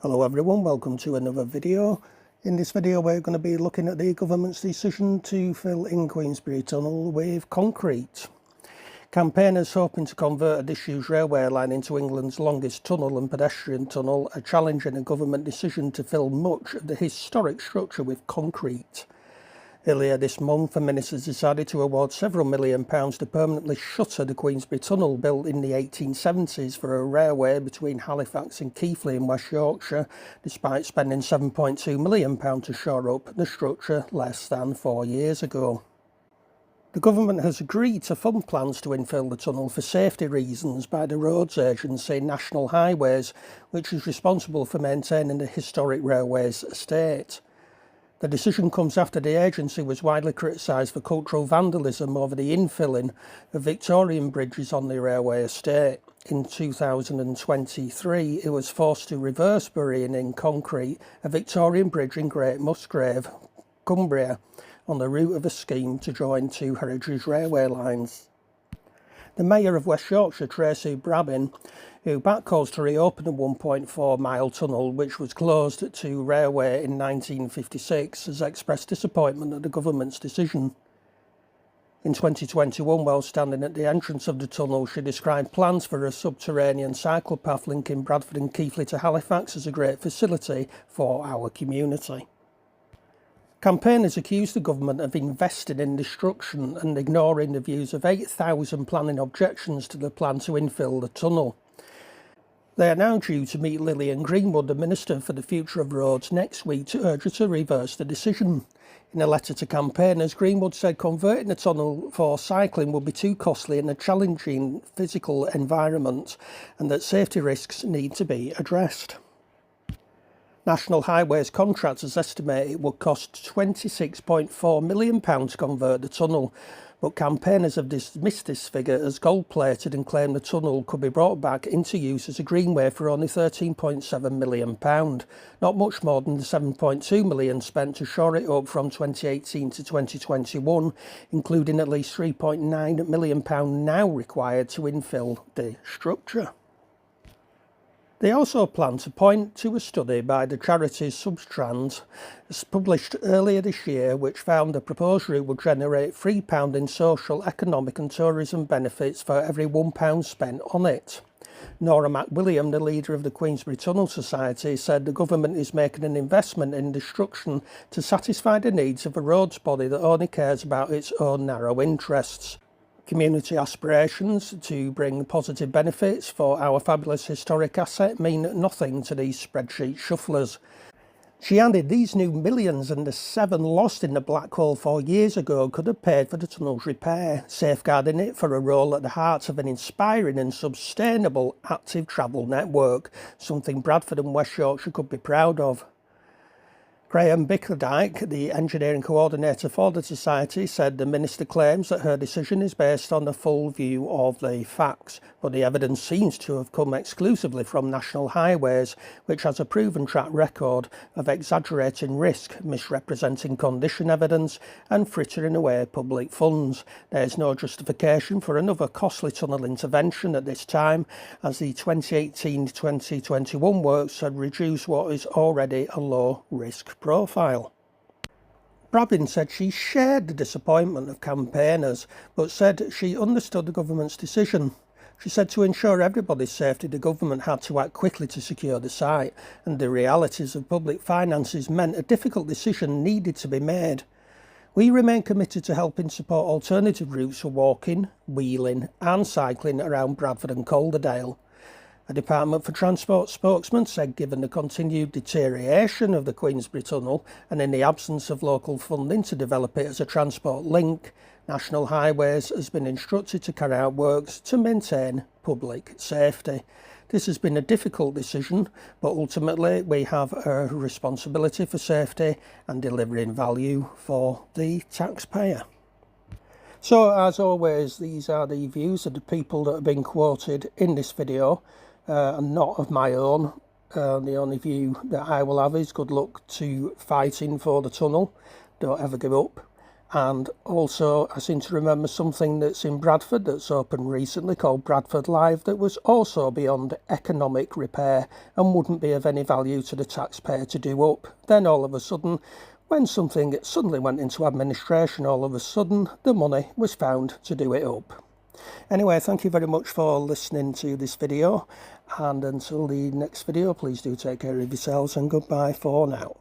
Hello everyone, welcome to another video. In this video we're going to be looking at the government's decision to fill in Queensbury Tunnel with concrete. Campaigners hoping to convert a disused railway line into England's longest tunnel and pedestrian tunnel are challenging a government decision to fill much of the historic structure with concrete. Earlier this month, the ministers decided to award several £1 million to permanently shutter the Queensbury Tunnel, built in the 1870s for a railway between Halifax and Keighley in West Yorkshire, despite spending £7.2 million to shore up the structure less than 4 years ago. The government has agreed to fund plans to infill the tunnel for safety reasons by the roads agency National Highways, which is responsible for maintaining the historic railway's estate. The decision comes after the agency was widely criticised for cultural vandalism over the infilling of Victorian bridges on the railway estate. In 2023, it was forced to reverse burying in concrete a Victorian bridge in Great Musgrave, Cumbria, on the route of a scheme to join two heritage railway lines. The Mayor of West Yorkshire, Tracy Brabin, who backed calls to reopen the 1.4-mile tunnel, which was closed to railway in 1956, has expressed disappointment at the government's decision. In 2021, while standing at the entrance of the tunnel, she described plans for a subterranean cycle path linking Bradford and Keighley to Halifax as a great facility for our community. Campaigners accused the government of investing in destruction and ignoring the views of 8,000 planning objections to the plan to infill the tunnel. They are now due to meet Lillian Greenwood, the Minister for the Future of Roads, next week to urge her to reverse the decision. In a letter to campaigners, Greenwood said converting the tunnel for cycling would be too costly in a challenging physical environment and that safety risks need to be addressed. National Highways contractors estimate it would cost £26.4 million to convert the tunnel, but campaigners have dismissed this figure as gold-plated and claim the tunnel could be brought back into use as a greenway for only £13.7 million, not much more than the £7.2 million spent to shore it up from 2018 to 2021, including at least £3.9 million now required to infill the structure. They also plan to point to a study by the charity Substrand, published earlier this year, which found the proposed route would generate £3 in social, economic and tourism benefits for every £1 spent on it. Nora McWilliam, the leader of the Queensbury Tunnel Society, said the government is making an investment in destruction to satisfy the needs of a roads body that only cares about its own narrow interests. Community aspirations to bring positive benefits for our fabulous historic asset mean nothing to these spreadsheet shufflers. She added these new millions and the 7 lost in the black hole 4 years ago could have paid for the tunnel's repair, safeguarding it for a role at the heart of an inspiring and sustainable active travel network, something Bradford and West Yorkshire could be proud of. Graham Bickerdike, the engineering coordinator for the Society, said the Minister claims that her decision is based on a full view of the facts, but the evidence seems to have come exclusively from National Highways, which has a proven track record of exaggerating risk, misrepresenting condition evidence and frittering away public funds. There is no justification for another costly tunnel intervention at this time, as the 2018-2021 works had reduced what is already a low-risk profile. Brabin said she shared the disappointment of campaigners, but said she understood the government's decision. She said to ensure everybody's safety, the government had to act quickly to secure the site, and the realities of public finances meant a difficult decision needed to be made. We remain committed to helping support alternative routes for walking, wheeling and cycling around Bradford and Calderdale. A Department for Transport spokesman said given the continued deterioration of the Queensbury Tunnel and in the absence of local funding to develop it as a transport link, National Highways has been instructed to carry out works to maintain public safety. This has been a difficult decision, but ultimately we have a responsibility for safety and delivering value for the taxpayer. So, as always, these are the views of the people that have been quoted in this video. And not of my own. The only view that I will have is good luck to fighting for the tunnel. Don't ever give up. And also I seem to remember something that's in Bradford that's opened recently called Bradford Live that was also beyond economic repair and wouldn't be of any value to the taxpayer to do up. Then all of a sudden, when something suddenly went into administration, all of a sudden the money was found to do it up. Anyway, thank you very much for listening to this video, and until the next video, please do take care of yourselves and goodbye for now.